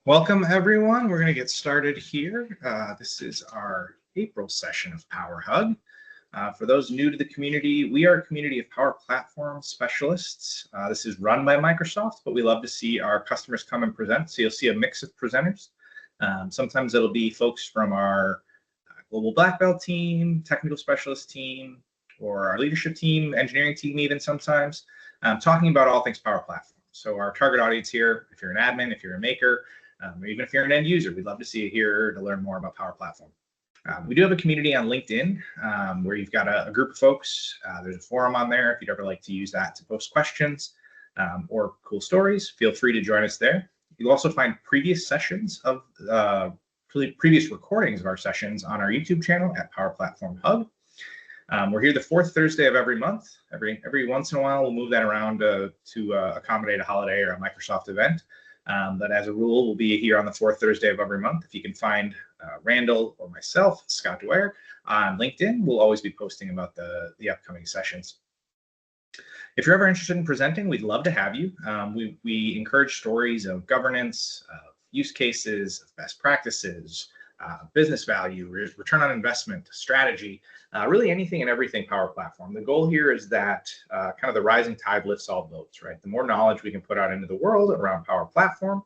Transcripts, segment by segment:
Welcome, everyone. We're going to get started here. This is our April session of Power Hug. For those new to the community, we are a community of Power Platform specialists. This is run by Microsoft, but we love to see our customers come and present. So you'll see a mix of presenters. Sometimes it'll be folks from our global black belt team, technical specialist team, or our leadership team, engineering team even sometimes, talking about all things Power Platform. So our target audience here, if you're an admin, if you're a maker, or even if you're an end user, we'd love to see you here to learn more about Power Platform. We do have a community on LinkedIn where you've got a group of folks. There's a forum on there if you'd ever like to use that to post questions or cool stories. Feel free to join us there. You'll also find previous sessions of previous recordings of our sessions on our YouTube channel at Power Platform Hub. We're here the fourth Thursday of every month. Every once in a while, we'll move that around to accommodate a holiday or a Microsoft event. But as a rule, we'll be here on the fourth Thursday of every month. If you can find Randall or myself, Scott Dwyer, on LinkedIn, we'll always be posting about the upcoming sessions. If you're ever interested in presenting, we'd love to have you. We encourage stories of governance, of use cases, of best practices, business value, return on investment, strategy, really anything and everything Power Platform. The goal here is that kind of the rising tide lifts all boats, right? The more knowledge we can put out into the world around Power Platform,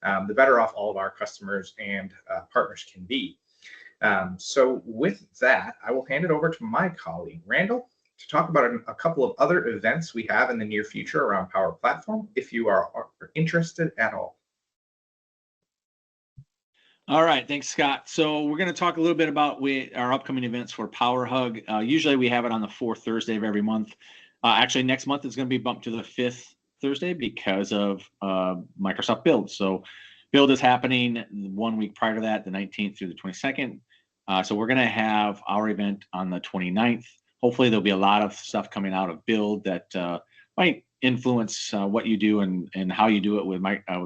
the better off all of our customers and partners can be. So with that, I will hand it over to my colleague, Randall, to talk about a couple of other events we have in the near future around Power Platform, if you are interested at all. All right, thanks, Scott. So we're going to talk a little bit about our upcoming events for Power Hug. Usually we have it on the fourth Thursday of every month. Actually, next month is going to be bumped to the fifth Thursday because of Microsoft Build. So Build is happening 1 week prior to that, the 19th through the 22nd. So we're going to have our event on the 29th. Hopefully there'll be a lot of stuff coming out of Build that might influence what you do and how you do it with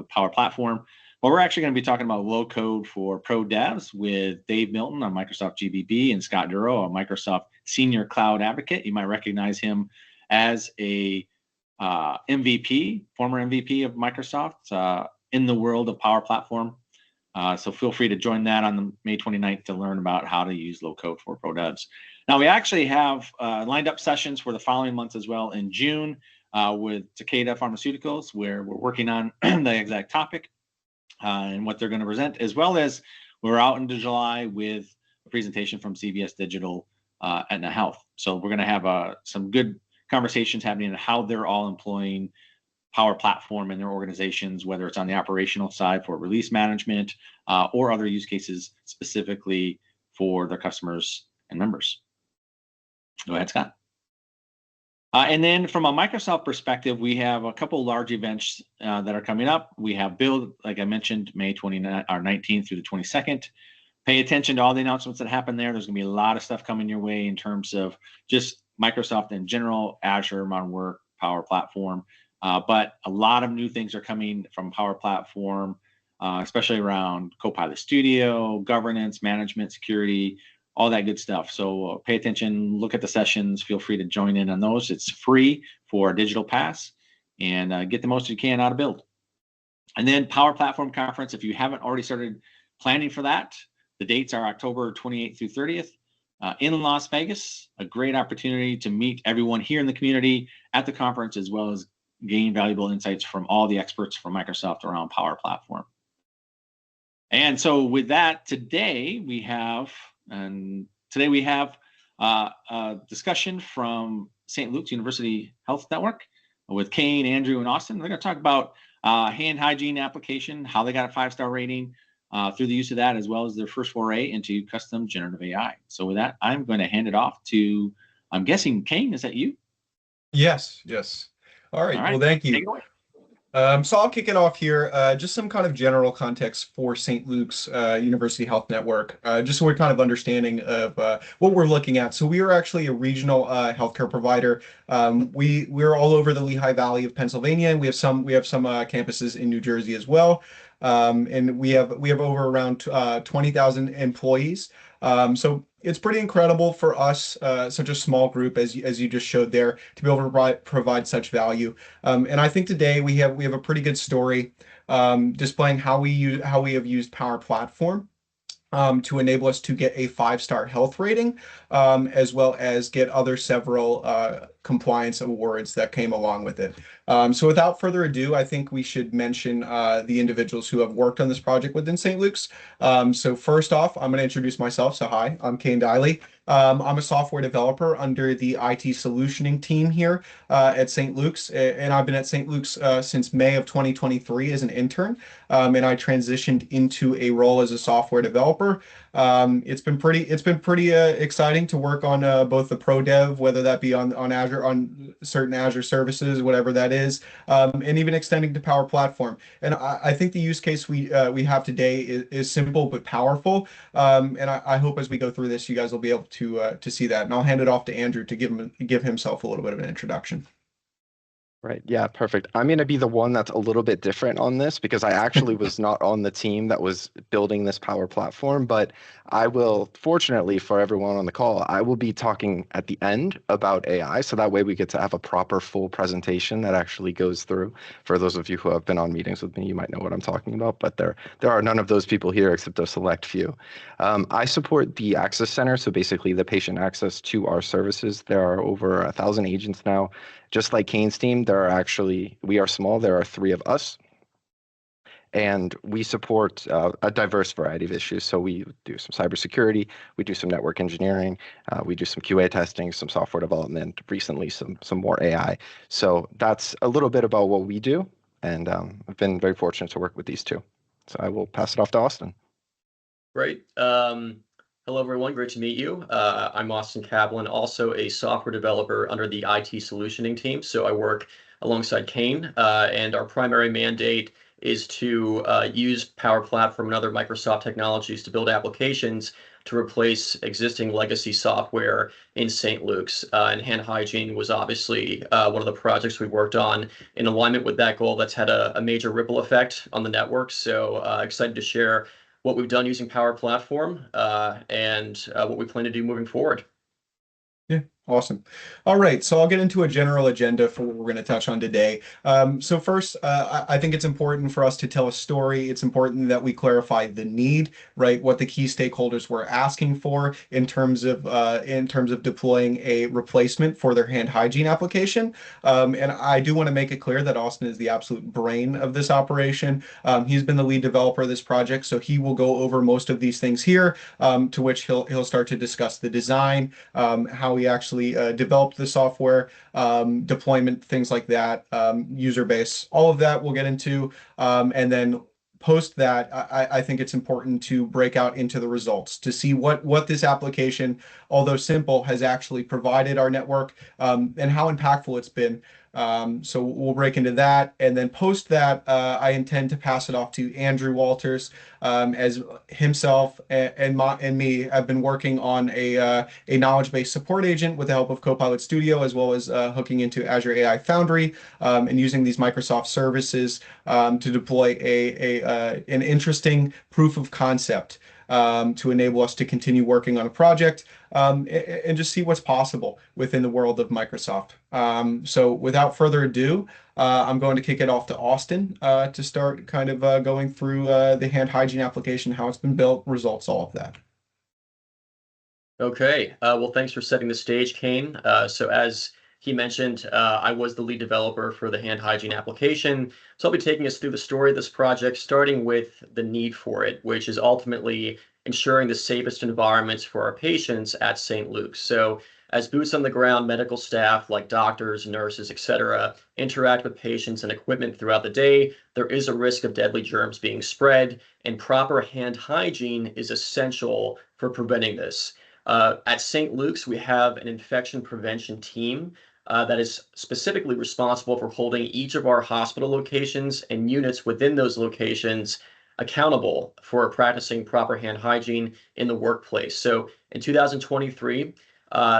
Power Platform. Well, we're actually going to be talking about low code for pro devs with Dave Milton on Microsoft GBB and Scott Duro, a Microsoft Senior Cloud Advocate. You might recognize him as a MVP, former MVP of Microsoft in the world of Power Platform. So feel free to join that on the May 29th to learn about how to use low code for pro devs. Now, we actually have lined up sessions for the following months as well in June with Takeda Pharmaceuticals, where we're working on the exact topic. And what they're going to present, as well as we're out into July with a presentation from CVS Digital, Aetna Health. So we're going to have some good conversations happening on how they're all employing Power Platform in their organizations, whether it's on the operational side for release management or other use cases specifically for their customers and members. Go ahead, Scott. And then from a Microsoft perspective, we have a couple large events that are coming up. We have Build, like I mentioned, May 19th through the 22nd. Pay attention to all the announcements that happen there. There's going to be a lot of stuff coming your way in terms of just Microsoft in general, Azure, Modern Work, Power Platform. But a lot of new things are coming from Power Platform, especially around Copilot Studio, governance, management, security, all that good stuff. So pay attention, look at the sessions, feel free to join in on those. It's free for a digital pass and get the most you can out of Build. And then Power Platform Conference, if you haven't already started planning for that, the dates are October 28th through 30th in Las Vegas. A great opportunity to meet everyone here in the community at the conference, as well as gain valuable insights from all the experts from Microsoft around Power Platform. And so with that, today we have a discussion from St. Luke's University Health Network with Kane, Andrew, and Austin. They're going to talk about Hand Hygiene Application, how they got a 5-star rating through the use of that, as well as their first foray into custom generative AI. So with that, I'm going to hand it off to, I'm guessing, Kane, is that you? Yes. All right. Well, thank you. So I'll kick it off here. Just some kind of general context for St. Luke's University Health Network, just so we're kind of understanding of what we're looking at. So we are actually a regional healthcare provider. We're all over the Lehigh Valley of Pennsylvania, and we have some campuses in New Jersey as well. and we have over around 20,000 employees. So it's pretty incredible for us, such a small group as you just showed there, to be able to provide such value. And I think today we have a pretty good story displaying how we have used Power Platform to enable us to get a 5-star health rating, as well as get other several compliance awards that came along with it. So without further ado, I think we should mention the individuals who have worked on this project within St. Luke's. So first off, I'm going to introduce myself. So hi, I'm Kane Deiley. I'm a software developer under the IT solutioning team here at St. Luke's, and I've been at St. Luke's since May of 2023 as an intern, and I transitioned into a role as a software developer. It's been pretty exciting to work on both the pro dev, whether that be on Azure, on certain Azure services, whatever that is, and even extending to Power Platform. And I think the use case we have today is simple but powerful. And I hope as we go through this, you guys will be able to see that. And I'll hand it off to Andrew to give himself a little bit of an introduction. Right. Yeah, perfect. I'm going to be the one that's a little bit different on this because I actually was not on the team that was building this Power Platform, but I will, fortunately for everyone on the call, I will be talking at the end about AI. So that way we get to have a proper full presentation that actually goes through. For those of you who have been on meetings with me, you might know what I'm talking about, but there are none of those people here except a select few. I support the Access Center, so basically the patient access to our services. There are over 1,000 agents now. Just like Kane's team, we are small. There are 3 of us, and we support a diverse variety of issues. So we do some cybersecurity, we do some network engineering, we do some QA testing, some software development, recently some more AI. So that's a little bit about what we do, and I've been very fortunate to work with these 2. So I will pass it off to Austin. Great. Hello, everyone. Great to meet you. I'm Austin Kaplan, also a software developer under the IT solutioning team. So I work alongside Kane, and our primary mandate is to use Power Platform and other Microsoft technologies to build applications to replace existing legacy software in St. Luke's. And Hand Hygiene was obviously one of the projects we worked on in alignment with that goal that's had a major ripple effect on the network. So excited to share what we've done using Power Platform and what we plan to do moving forward. Yeah, awesome. All right, so I'll get into a general agenda for what we're going to touch on today. So first, I think it's important for us to tell a story. It's important that we clarify the need, right? What the key stakeholders were asking for in terms of deploying a replacement for their hand hygiene application. And I do want to make it clear that Austin is the absolute brain of this operation. He's been the lead developer of this project, so he will go over most of these things here, to which he'll start to discuss the design, how we actually developed the software, deployment, things like that, user base, all of that we'll get into. And then post that, I think it's important to break out into the results to see what this application, although simple, has actually provided our network, and how impactful it's been. So we'll break into that, and then post that, I intend to pass it off to Andrew Walters, as himself and me have been working on a knowledge-based support agent with the help of Copilot Studio, as well as hooking into Azure AI Foundry, and using these Microsoft services to deploy an interesting proof of concept to enable us to continue working on a project, and just see what's possible within the world of Microsoft. So without further ado, I'm going to kick it off to Austin to start kind of going through the hand hygiene application, how it's been built, results, all of that. Okay. Well, thanks for setting the stage, Kane. So as he mentioned, I was the lead developer for the hand hygiene application. So I'll be taking us through the story of this project, starting with the need for it, which is ultimately ensuring the safest environments for our patients at St. Luke's. So as boots on the ground medical staff like doctors, nurses, etc., interact with patients and equipment throughout the day, there is a risk of deadly germs being spread, and proper hand hygiene is essential for preventing this. At St. Luke's, we have an infection prevention team that is specifically responsible for holding each of our hospital locations and units within those locations accountable for practicing proper hand hygiene in the workplace. So in 2023,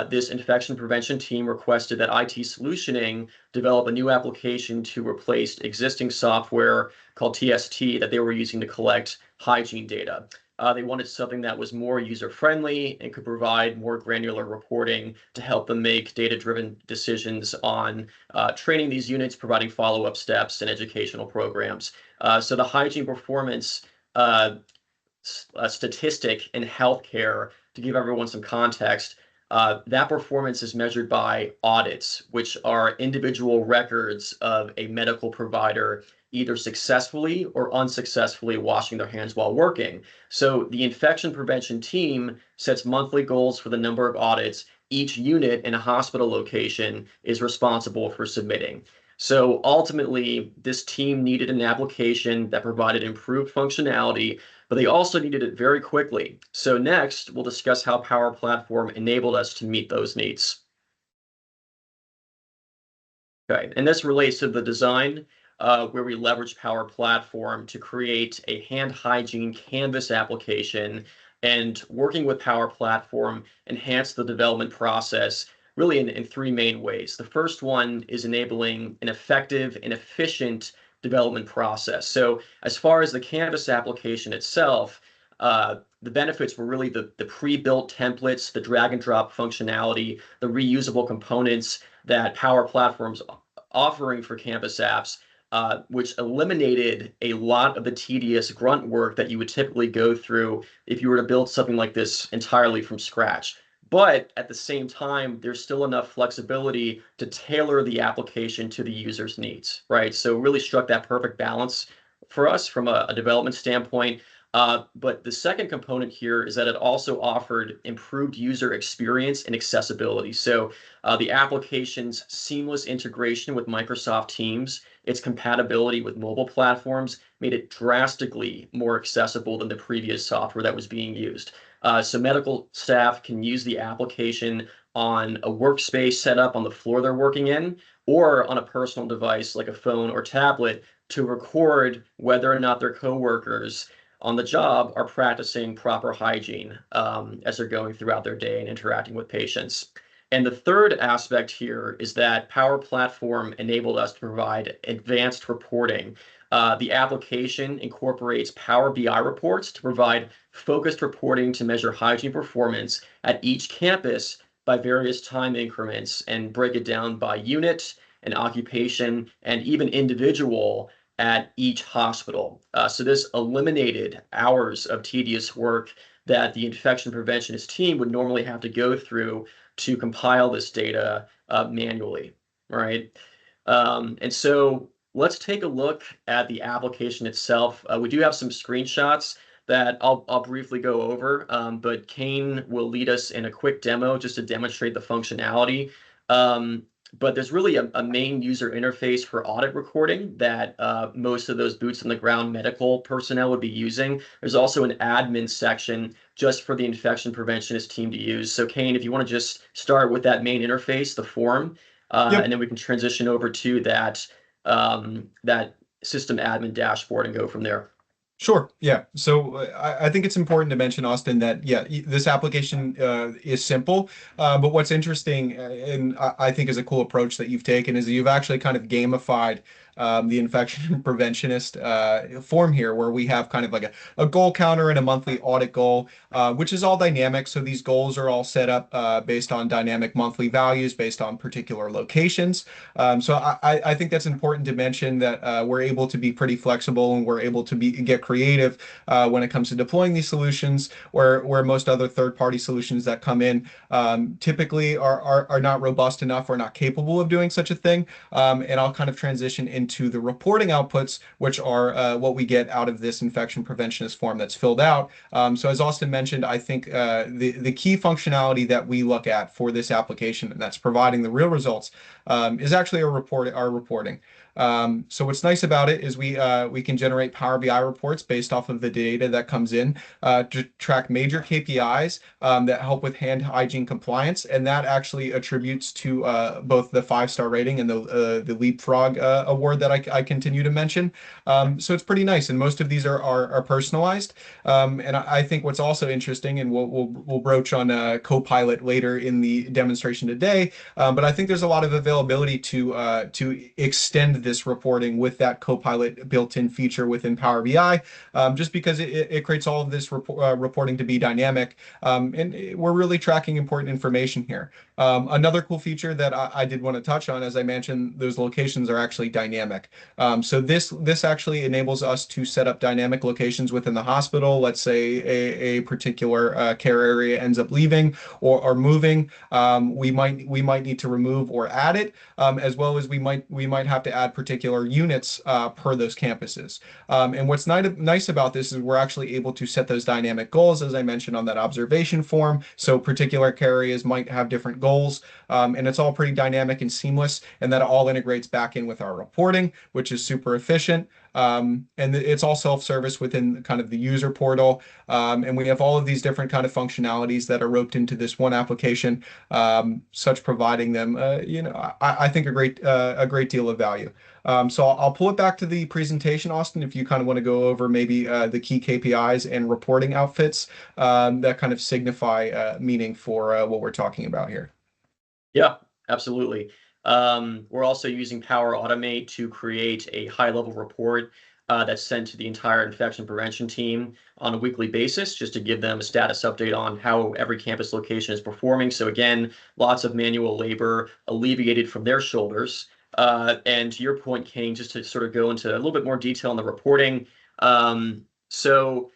this infection prevention team requested that IT Solutioning develop a new application to replace existing software called TST that they were using to collect hygiene data. They wanted something that was more user-friendly and could provide more granular reporting to help them make data-driven decisions on training these units, providing follow-up steps and educational programs. So the hygiene performance statistic in healthcare, to give everyone some context, that performance is measured by audits, which are individual records of a medical provider either successfully or unsuccessfully washing their hands while working. So the infection prevention team sets monthly goals for the number of audits each unit in a hospital location is responsible for submitting. So ultimately, this team needed an application that provided improved functionality, but they also needed it very quickly. So next, we'll discuss how Power Platform enabled us to meet those needs. Okay, and this relates to the design where we leverage Power Platform to create a hand hygiene canvas application, and working with Power Platform enhance the development process really in three main ways. The first one is enabling an effective and efficient development process. So as far as the canvas application itself, the benefits were really the pre-built templates, the drag and drop functionality, the reusable components that Power Platform's offering for Canvas apps, which eliminated a lot of the tedious grunt work that you would typically go through if you were to build something like this entirely from scratch. But at the same time, there's still enough flexibility to tailor the application to the user's needs, right? So really struck that perfect balance for us from a development standpoint. But the second component here is that it also offered improved user experience and accessibility. So the application's seamless integration with Microsoft Teams, its compatibility with mobile platforms made it drastically more accessible than the previous software that was being used. So medical staff can use the application on a workspace set up on the floor they're working in, or on a personal device like a phone or tablet to record whether or not their coworkers on the job are practicing proper hygiene as they're going throughout their day and interacting with patients. And the third aspect here is that Power Platform enabled us to provide advanced reporting. The application incorporates Power BI reports to provide focused reporting to measure hygiene performance at each campus by various time increments and break it down by unit and occupation and even individual at each hospital. So this eliminated hours of tedious work that the infection preventionist team would normally have to go through to compile this data manually, right? And so let's take a look at the application itself. We do have some screenshots that I'll briefly go over, but Kane will lead us in a quick demo just to demonstrate the functionality. But there's really a main user interface for audit recording that most of those boots on the ground medical personnel would be using. There's also an admin section just for the infection preventionist team to use. So Kane, if you want to just start with that main interface, the form, Yep. and then we can transition over to that system admin dashboard and go from there. Sure. Yeah. So I think it's important to mention, Austin, that, yeah, this application is simple. But what's interesting and I think is a cool approach that you've taken is you've actually kind of gamified the infection preventionist form here, where we have kind of like a goal counter and a monthly audit goal, which is all dynamic. So these goals are all set up based on dynamic monthly values based on particular locations. So I think that's important to mention that we're able to be pretty flexible and we're able to get creative when it comes to deploying these solutions, where most other third-party solutions that come in typically are not robust enough or not capable of doing such a thing. And I'll kind of transition into the reporting outputs, which are what we get out of this infection preventionist form that's filled out. So as Austin mentioned, I think the key functionality that we look at for this application, and that's providing the real results, is actually our reporting. So what's nice about it is we can generate Power BI reports based off of the data that comes in to track major KPIs that help with hand hygiene compliance, and that actually attributes to both the 5-star rating and the Leapfrog award that I continue to mention. So it's pretty nice, and most of these are personalized. And I think what's also interesting, and we'll broach on Copilot later in the demonstration today, but I think there's a lot of availability to extend this reporting with that Copilot built-in feature within Power BI, just because it creates all of this reporting to be dynamic, and we're really tracking important information here. Another cool feature that I did want to touch on, as I mentioned, those locations are actually dynamic. So this actually enables us to set up dynamic locations within the hospital. Let's say a particular care area ends up leaving or moving. We might need to remove or add it, as well as we might have to add particular units per those campuses. And what's nice about this is we're actually able to set those dynamic goals, as I mentioned on that observation form. So particular care areas might have different goals, and it's all pretty dynamic and seamless, and that all integrates back in with our reporting, which is super efficient. And it's all self-service within kind of the user portal. And we have all of these different kind of functionalities that are roped into this one application, such providing them, I think a great deal of value. So I'll pull it back to the presentation, Austin, if you kind of want to go over maybe the key KPIs and reporting outfits that kind of signify meaning for what we're talking about here. Yeah, absolutely. We're also using Power Automate to create a high-level report that's sent to the entire infection prevention team on a weekly basis, just to give them a status update on how every campus location is performing. So again, lots of manual labor alleviated from their shoulders. And to your point, Kane, just to sort of go into a little bit more detail on the reporting. So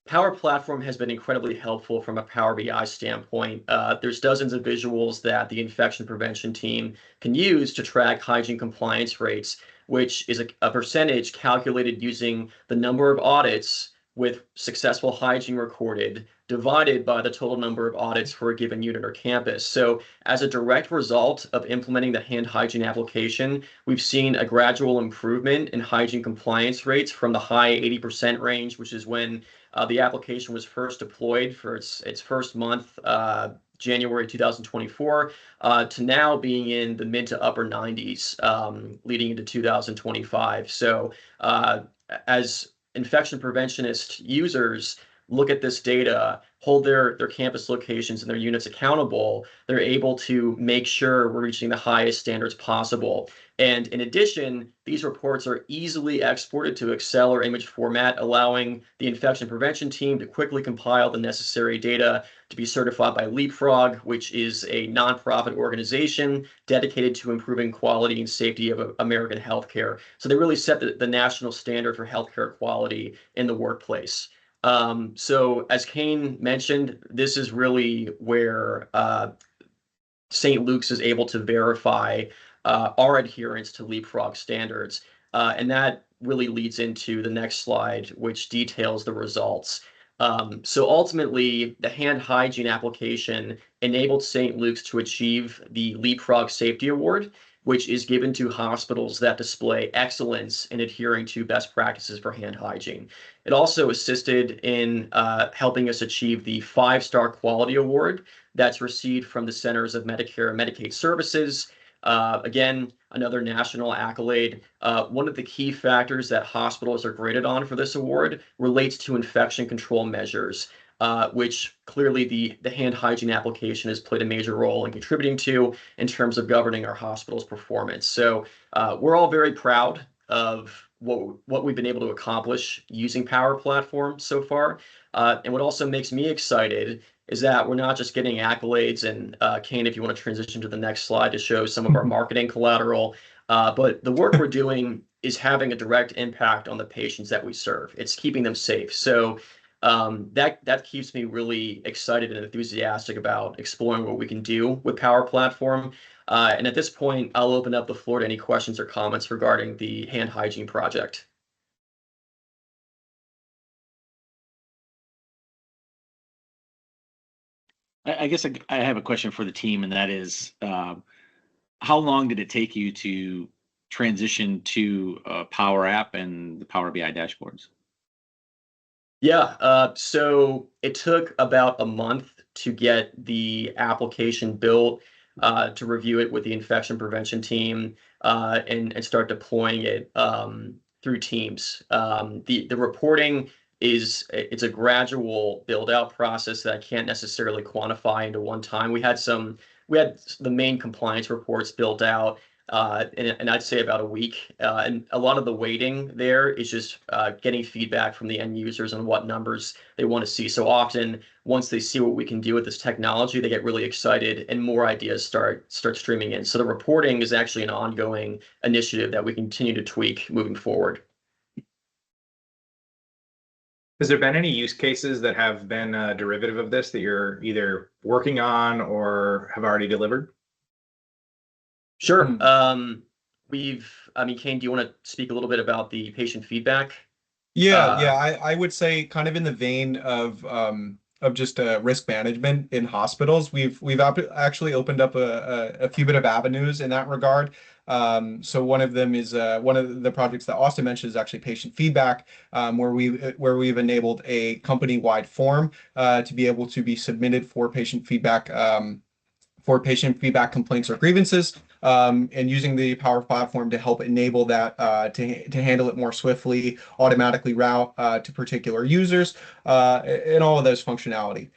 Power Platform has been incredibly helpful from a Power BI standpoint. There's dozens of visuals that the infection prevention team can use to track hygiene compliance rates, which is a percentage calculated using the number of audits with successful hygiene recorded divided by the total number of audits for a given unit or campus. So as a direct result of implementing the hand hygiene application, we've seen a gradual improvement in hygiene compliance rates from the high 80% range, which is when the application was first deployed for its first month, January 2024, to now being in the mid to upper 90s, leading into 2025. So as infection preventionist users look at this data, hold their campus locations and their units accountable, they're able to make sure we're reaching the highest standards possible. And in addition, these reports are easily exported to Excel or image format, allowing the infection prevention team to quickly compile the necessary data to be certified by Leapfrog, which is a nonprofit organization dedicated to improving quality and safety of American healthcare. So they really set the national standard for healthcare quality in the workplace. So as Kane mentioned, this is really where St. Luke's is able to verify our adherence to Leapfrog standards. And that really leads into the next slide, which details the results. So ultimately, the hand hygiene application enabled St. Luke's to achieve the Leapfrog Safety Award, which is given to hospitals that display excellence in adhering to best practices for hand hygiene. It also assisted in helping us achieve the 5-star quality award that's received from the Centers of Medicare and Medicaid Services. Again, another national accolade. One of the key factors that hospitals are graded on for this award relates to infection control measures, which clearly the hand hygiene application has played a major role in contributing to in terms of governing our hospital's performance. So we're all very proud of what we've been able to accomplish using Power Platform so far. And what also makes me excited is that we're not just getting accolades, and Kane, if you want to transition to the next slide to show some of our marketing collateral, but the work we're doing is having a direct impact on the patients that we serve. It's keeping them safe. So that keeps me really excited and enthusiastic about exploring what we can do with Power Platform. And at this point, I'll open up the floor to any questions or comments regarding the hand hygiene project. I guess I have a question for the team, and that is, how long did it take you to transition to Power App and the Power BI dashboards? Yeah, so it took about a month to get the application built, to review it with the infection prevention team, and start deploying it through teams. The reporting it's a gradual build out process that I can't necessarily quantify into one time. We had the main compliance reports built out, and I'd say about a week. And a lot of the waiting there is just getting feedback from the end users on what numbers they want to see. So often, once they see what we can do with this technology, they get really excited and more ideas start streaming in. So the reporting is actually an ongoing initiative that we continue to tweak moving forward. Has there been any use cases that have been a derivative of this that you're either working on or have already delivered? Sure. Kane, do you want to speak a little bit about the patient feedback? Yeah, I would say kind of in the vein of just risk management in hospitals. We've actually opened up a few bit of avenues in that regard. So one of them is one of the projects that Austin mentioned is actually patient feedback, where we've enabled a company-wide form to be able to be submitted for patient feedback complaints or grievances, and using the Power Platform to help enable that to handle it more swiftly, automatically route to particular users, and all of those functionality.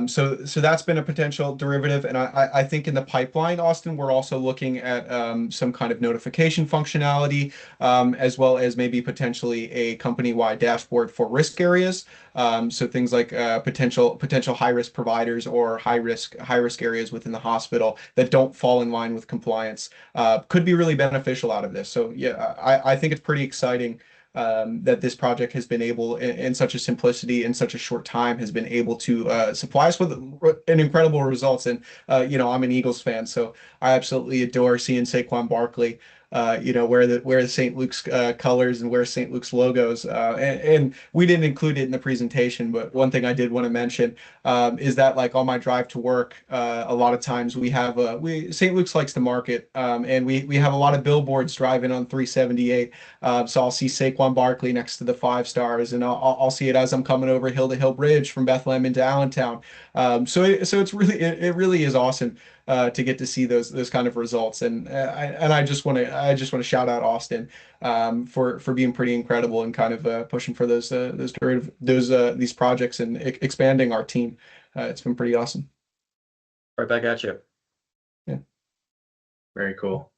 So that's been a potential derivative, and I think in the pipeline, Austin, we're also looking at some kind of notification functionality, as well as maybe potentially a company-wide dashboard for risk areas. So things like potential high-risk providers or high-risk areas within the hospital that don't fall in line with compliance could be really beneficial out of this. So yeah, I think it's pretty exciting that this project has been able, in such a simplicity, in such a short time, has been able to supply us with an incredible results. And I'm an Eagles fan, so I absolutely adore seeing Saquon Barkley wear the St. Luke's colors and wear St. Luke's logos. And we didn't include it in the presentation, but one thing I did want to mention is that, like, on my drive to work, a lot of times we have St. Luke's likes to market, and we have a lot of billboards driving on 378. So I'll see Saquon Barkley next to the 5 stars, and I'll see it as I'm coming over Hill to Hill Bridge from Bethlehem into Allentown. So it really is awesome to get to see those kind of results, and I just want to shout out Austin for being pretty incredible and kind of pushing for these projects and expanding our team. It's been pretty awesome. Right back at you. Yeah, very cool.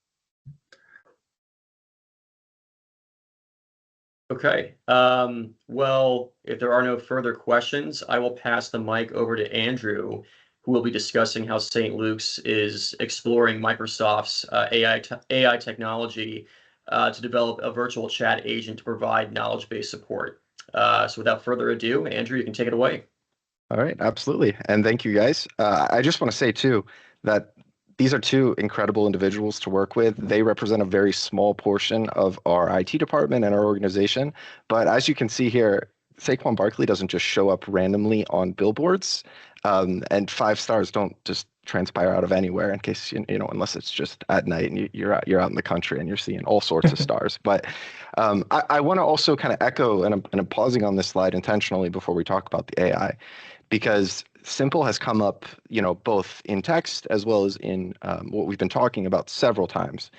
Okay. Well, if there are no further questions, I will pass the mic over to Andrew, who will be discussing how St. Luke's is exploring Microsoft's AI technology to develop a virtual chat agent to provide knowledge-based support. So without further ado, Andrew, you can take it away. All right, absolutely. And thank you, guys. I just want to say, too, that these are 2 incredible individuals to work with. They represent a very small portion of our IT department and our organization. But as you can see here, Saquon Barkley doesn't just show up randomly on billboards, and 5 stars don't just transpire out of anywhere, in case unless it's just at night and you're out in the country and you're seeing all sorts of stars. But I want to also kind of echo, and I'm pausing on this slide intentionally before we talk about the AI, because simple has come up, both in text as well as in what we've been talking about several times.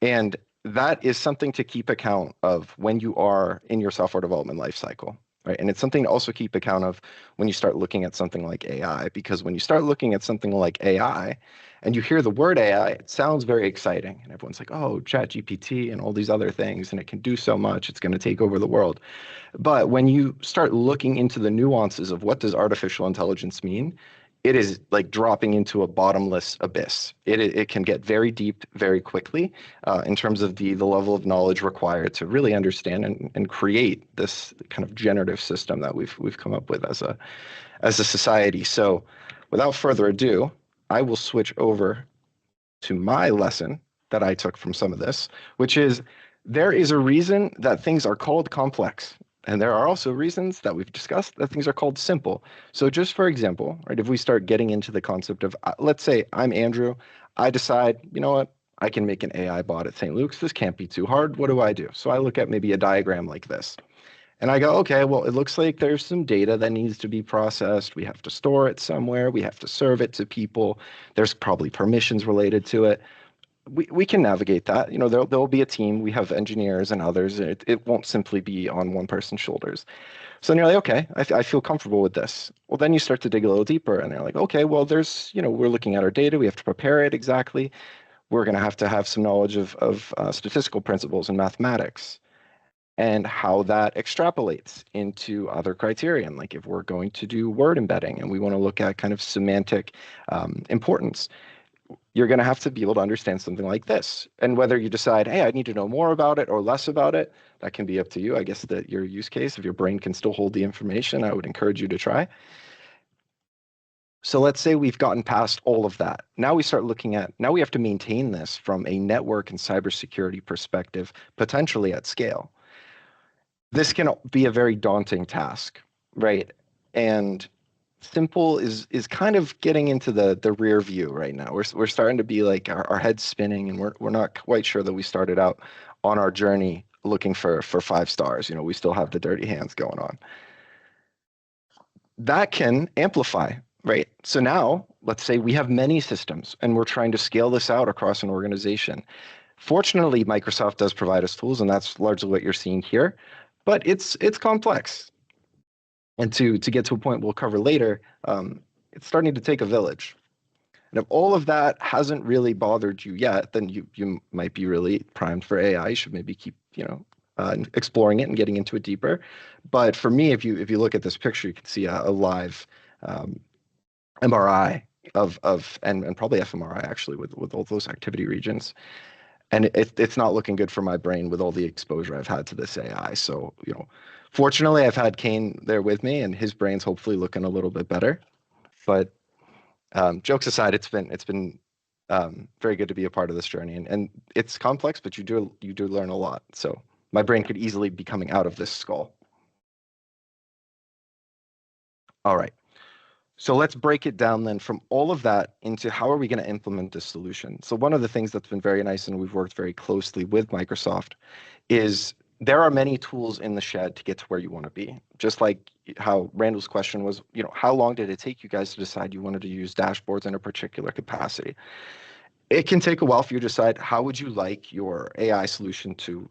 And that is something to keep account of when you are in your software development lifecycle, right? And it's something to also keep account of when you start looking at something like AI, because when you start looking at something like AI and you hear the word AI, it sounds very exciting. And everyone's like, oh, ChatGPT and all these other things, and it can do so much. It's going to take over the world. But when you start looking into the nuances of what does artificial intelligence mean, it is like dropping into a bottomless abyss. It can get very deep very quickly in terms of the level of knowledge required to really understand and create this kind of generative system that we've come up with as a society. So without further ado, I will switch over to my lesson that I took from some of this, which is there is a reason that things are called complex. And there are also reasons that we've discussed that things are called simple. So just for example, right, if we start getting into the concept of, let's say I'm Andrew, I decide, you know what, I can make an AI bot at St. Luke's. This can't be too hard. What do I do? So I look at maybe a diagram like this. And I go, okay, well, it looks like there's some data that needs to be processed. We have to store it somewhere. We have to serve it to people. There's probably permissions related to it. We can navigate that. You know, there'll be a team. We have engineers and others. It won't simply be on one person's shoulders. So then you're like, okay, I feel comfortable with this. Well, then you start to dig a little deeper and you're like, okay, well, there's, you know, we're looking at our data. We have to prepare it exactly. We're going to have some knowledge of statistical principles and mathematics and how that extrapolates into other criterion. Like if we're going to do word embedding and we want to look at kind of semantic importance, you're going to have to be able to understand something like this. And whether you decide, hey, I need to know more about it or less about it, that can be up to you. I guess that your use case, if your brain can still hold the information, I would encourage you to try. So let's say we've gotten past all of that. Now we start looking at, now we have to maintain this from a network and cybersecurity perspective, potentially at scale. This can be a very daunting task, right? And simple is kind of getting into the rear view right now. We're starting to be like our heads spinning, and we're not quite sure that we started out on our journey looking for 5 stars. You know, we still have the dirty hands going on. That can amplify, right? So now let's say we have many systems and we're trying to scale this out across an organization. Fortunately, Microsoft does provide us tools, and that's largely what you're seeing here, but it's complex. And to get to a point we'll cover later, it's starting to take a village. And if all of that hasn't really bothered you yet, then you might be really primed for AI. You should maybe keep, you know, exploring it and getting into it deeper. But for me, if you look at this picture, you can see a live MRI and probably fMRI actually with all those activity regions. And it's not looking good for my brain with all the exposure I've had to this AI. So, you know, fortunately, I've had Kane there with me, and his brain's hopefully looking a little bit better. But jokes aside, it's been very good to be a part of this journey, and it's complex, but you do learn a lot. So my brain could easily be coming out of this skull. All right. So let's break it down then from all of that into how are we going to implement this solution. So one of the things that's been very nice, and we've worked very closely with Microsoft, is there are many tools in the shed to get to where you want to be. Just like how Randall's question was, you know, how long did it take you guys to decide you wanted to use dashboards in a particular capacity? It can take a while for you to decide how would you like your AI solution to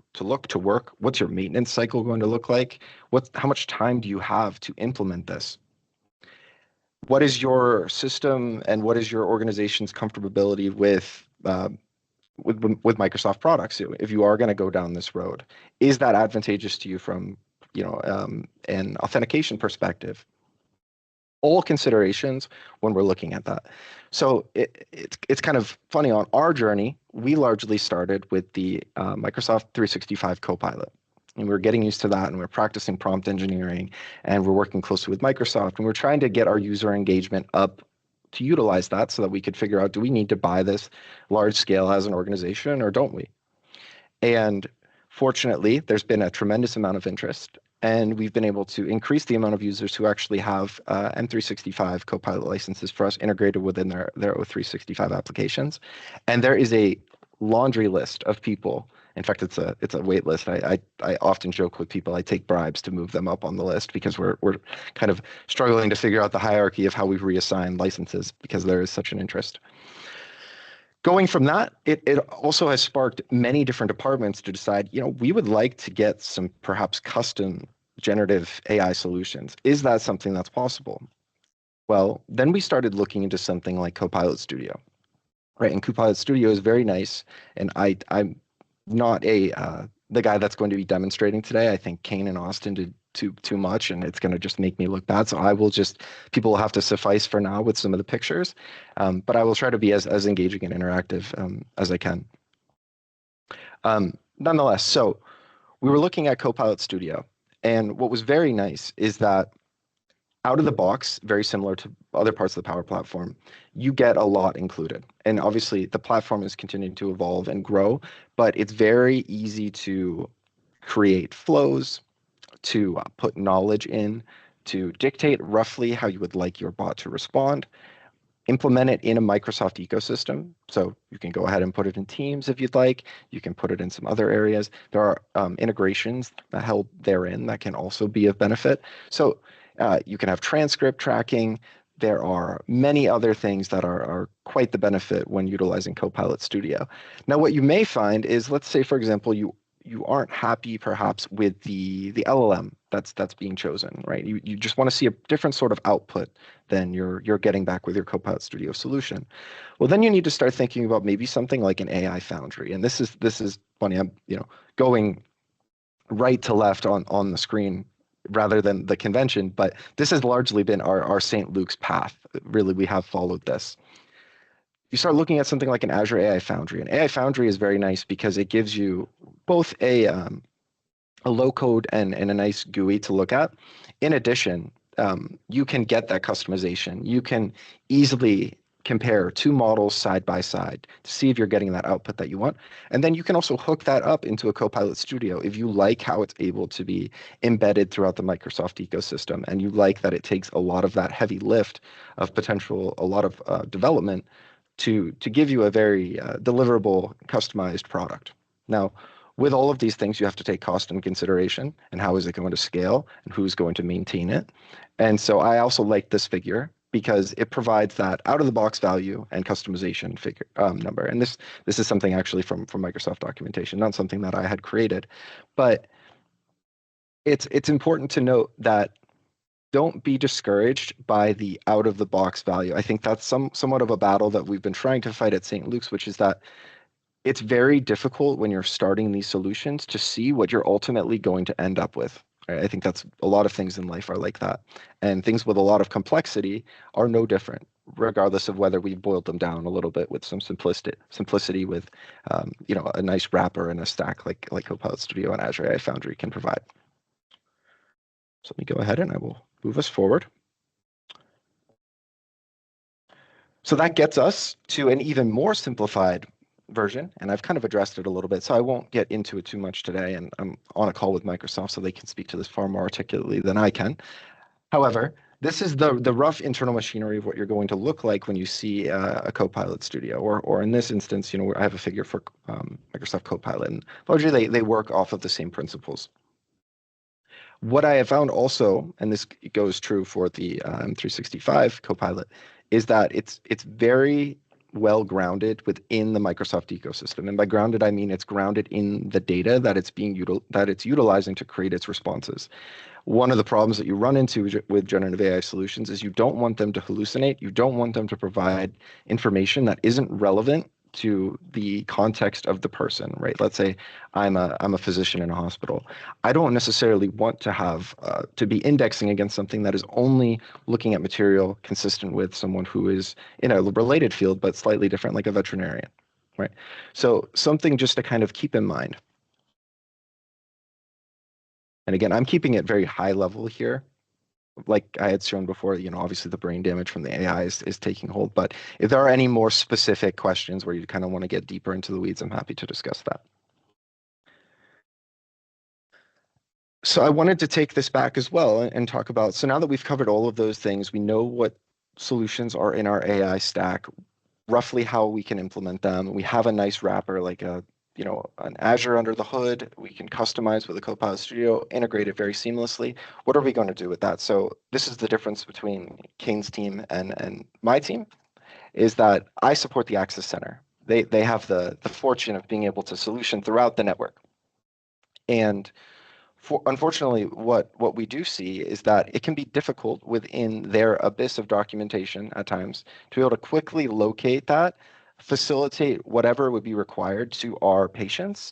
work? What's your maintenance cycle going to look like? How much time do you have to implement this? What is your system and what is your organization's comfortability with Microsoft products? If you are going to go down this road, is that advantageous to you from, you know, an authentication perspective? All considerations when we're looking at that. So it's kind of funny, on our journey, we largely started with the Microsoft 365 Copilot. And we're getting used to that, and we're practicing prompt engineering, and we're working closely with Microsoft, and we're trying to get our user engagement up to utilize that so that we could figure out, do we need to buy this large scale as an organization or don't we? And fortunately, there's been a tremendous amount of interest, and we've been able to increase the amount of users who actually have M365 Copilot licenses for us integrated within their O365 applications. And there is a laundry list of people. In fact, it's a wait list. I often joke with people, I take bribes to move them up on the list because we're kind of struggling to figure out the hierarchy of how we reassign licenses because there is such an interest. Going from that, it also has sparked many different departments to decide, you know, we would like to get some perhaps custom generative AI solutions. Is that something that's possible? Well, then we started looking into something like Copilot Studio, right? And Copilot Studio is very nice, and I'm not the guy that's going to be demonstrating today. I think Kane and Austin did too much, and it's going to just make me look bad. So people will have to suffice for now with some of the pictures, but I will try to be as engaging and interactive as I can. Nonetheless, so we were looking at Copilot Studio, and what was very nice is that out of the box, very similar to other parts of the Power Platform, you get a lot included. And obviously, the platform is continuing to evolve and grow, but it's very easy to create flows, to put knowledge in, to dictate roughly how you would like your bot to respond. implement it in a Microsoft ecosystem. So you can go ahead and put it in Teams if you'd like. You can put it in some other areas. There are integrations that help therein that can also be of benefit. So you can have transcript tracking. There are many other things that are quite the benefit when utilizing Copilot Studio. Now, what you may find is, let's say, for example, you aren't happy perhaps with the LLM that's being chosen, right? You just want to see a different sort of output than you're getting back with your Copilot Studio solution. Well, then you need to start thinking about maybe something like an AI Foundry. And this is funny. I'm going right to left on the screen rather than the convention, but this has largely been our St. Luke's path. Really, we have followed this. You start looking at something like an Azure AI Foundry. And AI Foundry is very nice because it gives you both a low code and a nice GUI to look at. In addition, you can get that customization. You can easily compare two models side by side to see if you're getting that output that you want. And then you can also hook that up into a Copilot Studio if you like how it's able to be embedded throughout the Microsoft ecosystem, and you like that it takes a lot of that heavy lift of potential, a lot of development to give you a very deliverable, customized product. Now, with all of these things, you have to take cost into consideration, and how is it going to scale, and who's going to maintain it. And so I also like this figure because it provides that out-of-the-box value and customization figure number. And this is something actually from Microsoft documentation, not something that I had created. But it's important to note that don't be discouraged by the out-of-the-box value. I think that's somewhat of a battle that we've been trying to fight at St. Luke's, which is that it's very difficult when you're starting these solutions to see what you're ultimately going to end up with. Right? I think that's a lot of things in life are like that. And things with a lot of complexity are no different, regardless of whether we've boiled them down a little bit with some simplicity with a nice wrapper and a stack like Copilot Studio and Azure AI Foundry can provide. So let me go ahead and I will move us forward. So that gets us to an even more simplified version, and I've kind of addressed it a little bit, so I won't get into it too much today, and I'm on a call with Microsoft so they can speak to this far more articulately than I can. However, this is the rough internal machinery of what you're going to look like when you see a Copilot Studio, or in this instance, I have a figure for Microsoft Copilot, and largely they work off of the same principles. What I have found also, and this goes true for the M365 Copilot, is that it's very well grounded within the Microsoft ecosystem. And by grounded, I mean it's grounded in the data that it's utilizing to create its responses. One of the problems that you run into with generative AI solutions is you don't want them to hallucinate. You don't want them to provide information that isn't relevant to the context of the person, right? Let's say I'm a physician in a hospital. I don't necessarily want to have to be indexing against something that is only looking at material consistent with someone who is in a related field but slightly different, like a veterinarian, right? So something just to kind of keep in mind. And again, I'm keeping it very high level here. Like I had shown before, obviously the brain damage from the AI is taking hold. But if there are any more specific questions where you kind of want to get deeper into the weeds, I'm happy to discuss that. So I wanted to take this back as well and talk about, so now that we've covered all of those things, we know what solutions are in our AI stack, roughly how we can implement them. We have a nice wrapper like an Azure under the hood. We can customize with a Copilot Studio, integrate it very seamlessly. What are we going to do with that? So this is the difference between Kane's team and my team, is that I support the Access Center. They have the fortune of being able to solution throughout the network. And unfortunately, what we do see is that it can be difficult within their abyss of documentation at times to be able to quickly locate that, facilitate whatever would be required to our patients,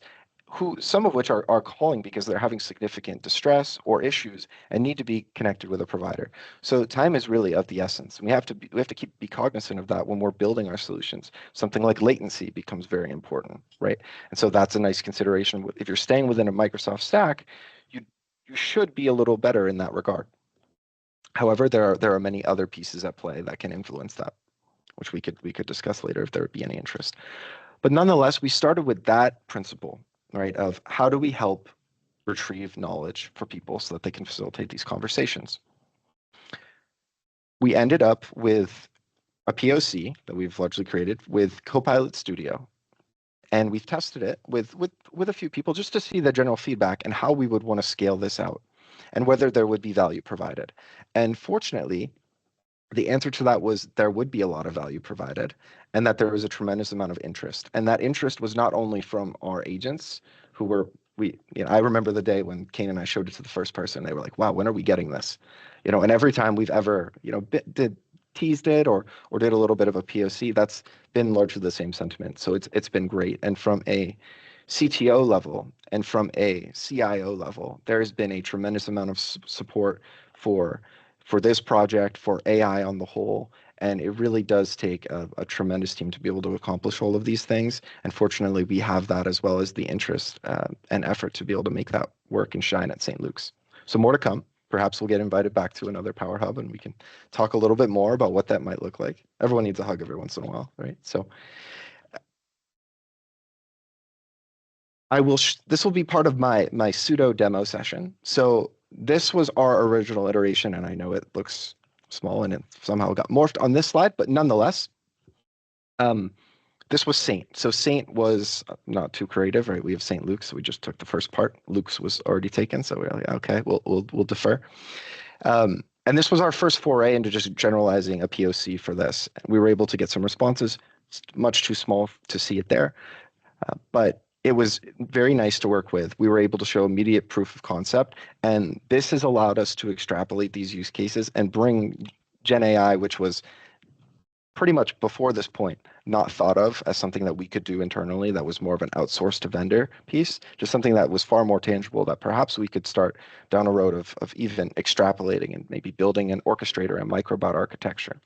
some of which are calling because they're having significant distress or issues and need to be connected with a provider. So time is really of the essence. We have to be cognizant of that when we're building our solutions. Something like latency becomes very important, right? And so that's a nice consideration. If you're staying within a Microsoft stack, you should be a little better in that regard. However, there are many other pieces at play that can influence that, which we could discuss later if there would be any interest. But nonetheless, we started with that principle, right, of how do we help retrieve knowledge for people so that they can facilitate these conversations. We ended up with a POC that we've largely created with Copilot Studio. And we've tested it with a few people just to see the general feedback and how we would want to scale this out and whether there would be value provided. And fortunately, the answer to that was there would be a lot of value provided and that there was a tremendous amount of interest. And that interest was not only from our agents who were, I remember the day when Kane and I showed it to the first person, they were like, wow, when are we getting this? And every time we've ever, teased it or did a little bit of a POC, that's been largely the same sentiment. So it's been great. And from a CTO level and from a CIO level, there has been a tremendous amount of support for this project, for AI on the whole. And it really does take a tremendous team to be able to accomplish all of these things. And fortunately, we have that as well as the interest and effort to be able to make that work and shine at St. Luke's. So more to come. Perhaps we'll get invited back to another Power Hub and we can talk a little bit more about what that might look like. Everyone needs a hug every once in a while, right? So this will be part of my pseudo demo session. So this was our original iteration, and I know it looks small and it somehow got morphed on this slide, but nonetheless, this was Saint. So Saint was not too creative, right? We have St. Luke's, so we just took the first part. Luke's was already taken, so we're like, okay, we'll defer. And this was our first foray into just generalizing a POC for this. We were able to get some responses. It's much too small to see it there, but it was very nice to work with. We were able to show immediate proof of concept, and this has allowed us to extrapolate these use cases and bring Gen AI, which was pretty much before this point not thought of as something that we could do internally, that was more of an outsourced to vendor piece, just something that was far more tangible that perhaps we could start down a road of even extrapolating and maybe building an orchestrator and microbot architecture.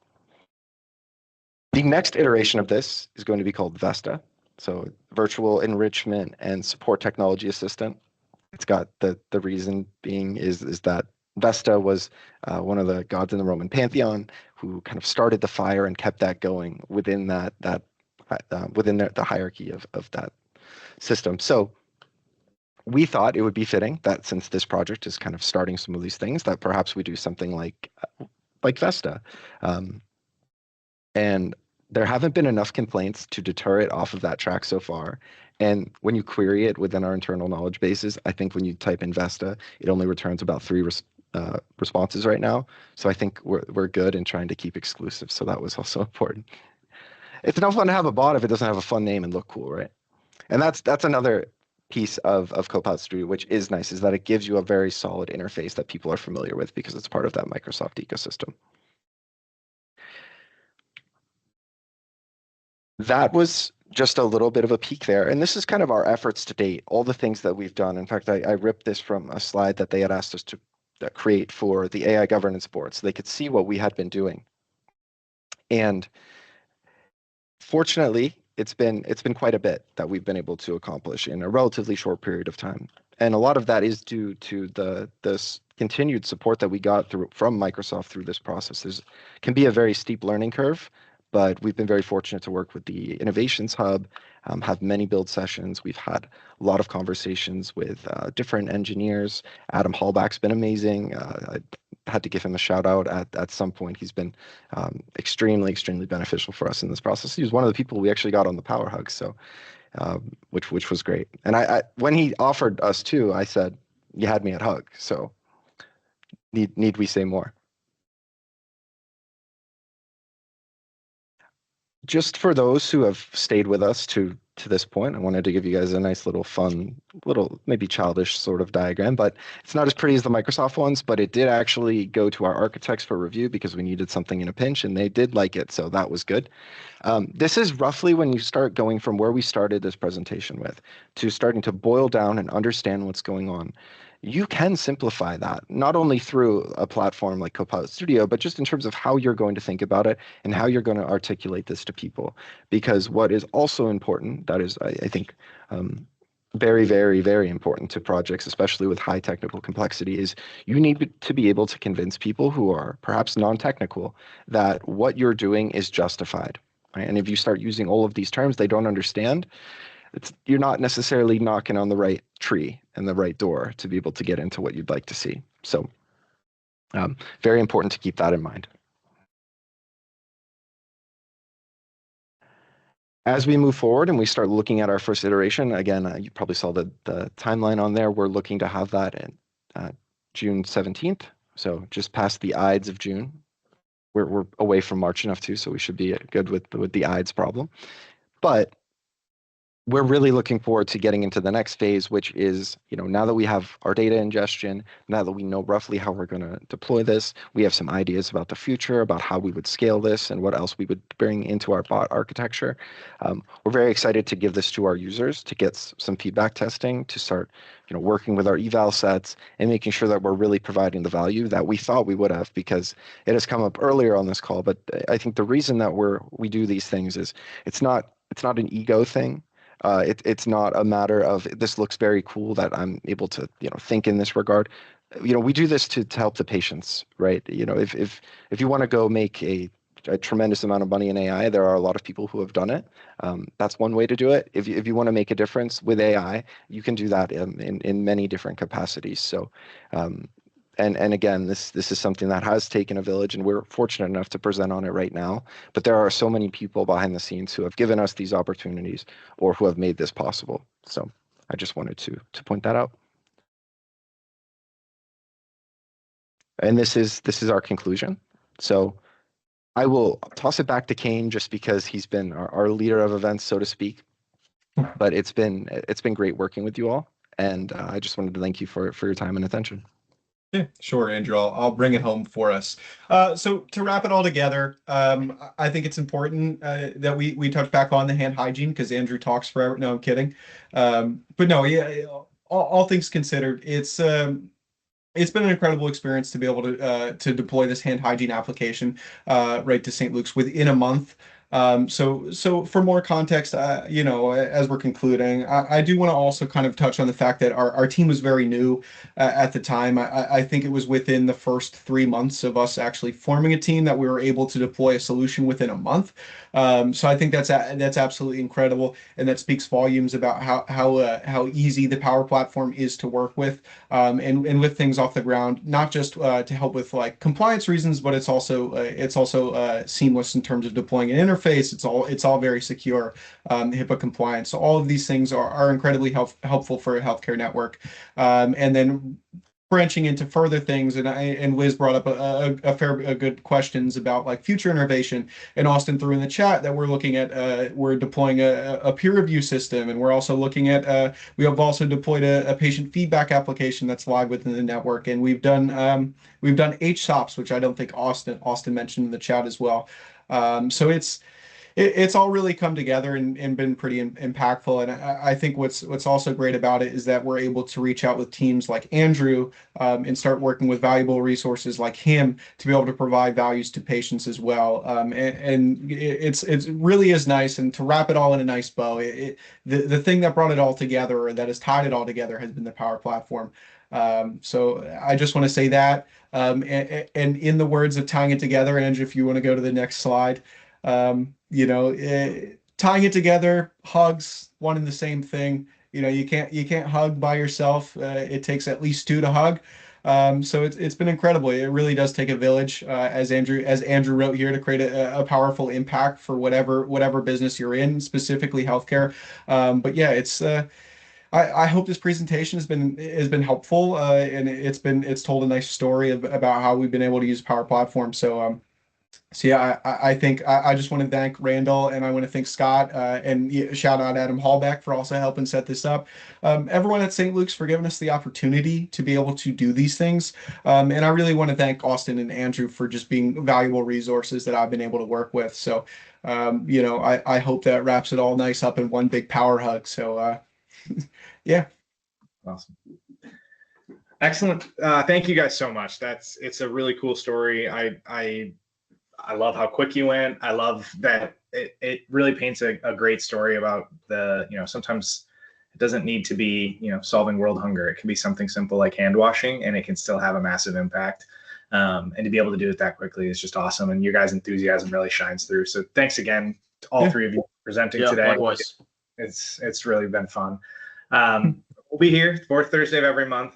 The next iteration of this is going to be called Vesta. So Virtual Enrichment and Support Technology Assistant. It's got the reason being is that Vesta was one of the gods in the Roman pantheon who kind of started the fire and kept that going within within the hierarchy of that system. So we thought it would be fitting that since this project is kind of starting some of these things, that perhaps we do something like Vesta. And there haven't been enough complaints to deter it off of that track so far. And when you query it within our internal knowledge bases, I think when you type in Vesta, it only returns about 3 responses right now. So I think we're good in trying to keep exclusive. So that was also important. It's no fun to have a bot if it doesn't have a fun name and look cool, right? And that's another piece of Copilot Studio, which is nice, is that it gives you a very solid interface that people are familiar with because it's part of that Microsoft ecosystem. That was just a little bit of a peek there. And this is kind of our efforts to date, all the things that we've done. In fact, I ripped this from a slide that they had asked us to create for the AI governance board so they could see what we had been doing. And fortunately, it's been quite a bit that we've been able to accomplish in a relatively short period of time. And a lot of that is due to this continued support that we got from Microsoft through this process. Can be a very steep learning curve, but we've been very fortunate to work with the Innovations Hub, have many build sessions. We've had a lot of conversations with different engineers. Adam Hallback's been amazing. I had to give him a shout out at some point. He's been extremely, extremely beneficial for us in this process. He was one of the people we actually got on the Power Hug, so which was great. And I when he offered us too, I said, you had me at Hug, so need we say more? Just for those who have stayed with us to this point, I wanted to give you guys a nice little fun, maybe childish sort of diagram, but it's not as pretty as the Microsoft ones, but it did actually go to our architects for review because we needed something in a pinch and they did like it, so that was good. This is roughly when you start going from where we started this presentation with to starting to boil down and understand what's going on. You can simplify that, not only through a platform like Copilot Studio, but just in terms of how you're going to think about it and how you're going to articulate this to people. Because what is also important, that is, I think, very, very, very important to projects, especially with high technical complexity, is you need to be able to convince people who are perhaps non-technical that what you're doing is justified. Right? And if you start using all of these terms they don't understand, you're not necessarily knocking on the right tree and the right door to be able to get into what you'd like to see. So very important to keep that in mind. As we move forward and we start looking at our first iteration, again, you probably saw the timeline on there. We're looking to have that in June 17th. So just past the Ides of June. We're away from March enough too, so we should be good with the Ides problem. But we're really looking forward to getting into the next phase, which is, now that we have our data ingestion, now that we know roughly how we're going to deploy this, we have some ideas about the future, about how we would scale this and what else we would bring into our bot architecture. We're very excited to give this to our users to get some feedback testing, to start, working with our eval sets and making sure that we're really providing the value that we thought we would have, because it has come up earlier on this call. But I think the reason that we do these things is it's not an ego thing. It's not a matter of this looks very cool that I'm able to think in this regard. We do this to help the patients, right? If you want to go make a tremendous amount of money in AI, there are a lot of people who have done it. That's one way to do it. If you want to make a difference with AI, you can do that in many different capacities. So and again, this is something that has taken a village, and we're fortunate enough to present on it right now. But there are so many people behind the scenes who have given us these opportunities or who have made this possible. So I just wanted to point that out. And this is our conclusion. So I will toss it back to Kane just because he's been our leader of events, so to speak. But it's been great working with you all, and I just wanted to thank you for your time and attention. Yeah, sure, Andrew. I'll bring it home for us. So to wrap it all together, I think it's important that we touch back on the hand hygiene, because Andrew talks forever. No, I'm kidding. But no, yeah, all things considered, it's been an incredible experience to be able to deploy this hand hygiene application right to St. Luke's within a month. So for more context, as we're concluding, I do want to also kind of touch on the fact that our team was very new at the time. I think it was within the first 3 months of us actually forming a team that we were able to deploy a solution within a month. So I think that's absolutely incredible, and that speaks volumes about how easy the Power Platform is to work with, and with things off the ground, not just to help with like compliance reasons, but it's also seamless in terms of deploying an interface. It's all very secure, HIPAA compliant. So all of these things are incredibly helpful for a healthcare network. And then branching into further things, and Liz brought up a good questions about like future innovation, and Austin threw in the chat that we're looking at we're deploying a peer review system, and we're also looking at we have also deployed a patient feedback application that's live within the network, and we've done HSOPs, which I don't think Austin mentioned in the chat as well. So it's all really come together and been pretty impactful. And I think what's also great about it is that we're able to reach out with teams like Andrew and start working with valuable resources like him to be able to provide values to patients as well. And it really is nice. And to wrap it all in a nice bow, the thing that brought it all together, or that has tied it all together, has been the Power Platform. So I just want to say that. And in the words of tying it together, Andrew, if you want to go to the next slide, tying it together, hugs, one and the same thing. You can't hug by yourself. It takes at least two to hug. So it's been incredible. It really does take a village, as Andrew wrote here, to create a powerful impact for whatever business you're in, specifically healthcare. But yeah, it's. I hope this presentation has been helpful, and it's told a nice story about how we've been able to use Power Platform. So yeah, I think I just want to thank Randall, and I want to thank Scott, and shout out Adam Hallback for also helping set this up. Everyone at St. Luke's for giving us the opportunity to be able to do these things. And I really want to thank Austin and Andrew for just being valuable resources that I've been able to work with. So, I hope that wraps it all nice up in one big power hug. So, yeah. Awesome. Excellent. Thank you guys so much. It's a really cool story. I love how quick you went. I love that it really paints a great story about sometimes it doesn't need to be, solving world hunger. It can be something simple like hand washing, and it can still have a massive impact. And to be able to do it that quickly is just awesome. And your guys' enthusiasm really shines through. So thanks again to all three of you for presenting today. Likewise. It's really been fun. We'll be here fourth Thursday of every month.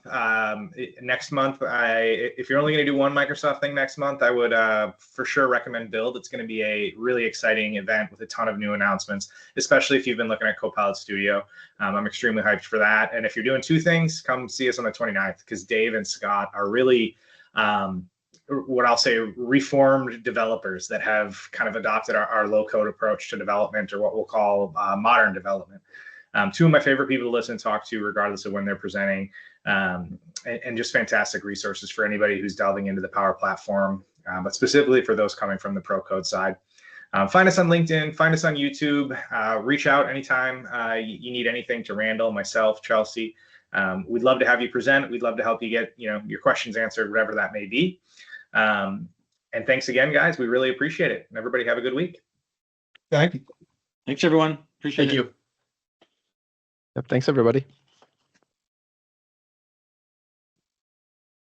Next month, if you're only going to do one Microsoft thing next month, I would for sure recommend Build. It's going to be a really exciting event with a ton of new announcements, especially if you've been looking at Copilot Studio. I'm extremely hyped for that. And if you're doing two things, come see us on the 29th, because Dave and Scott are really what I'll say reformed developers that have kind of adopted our low-code approach to development, or what we'll call modern development. Two of my favorite people to listen and talk to, regardless of when they're presenting, and just fantastic resources for anybody who's delving into the Power Platform, but specifically for those coming from the pro code side. Find us on LinkedIn, find us on YouTube, reach out anytime you need anything to Randall, myself, Chelsea. We'd love to have you present. We'd love to help you get your questions answered, whatever that may be. And thanks again, guys. We really appreciate it. And everybody have a good week. Thank you. Thanks, everyone. Appreciate it. Thank you. Yep, thanks, everybody.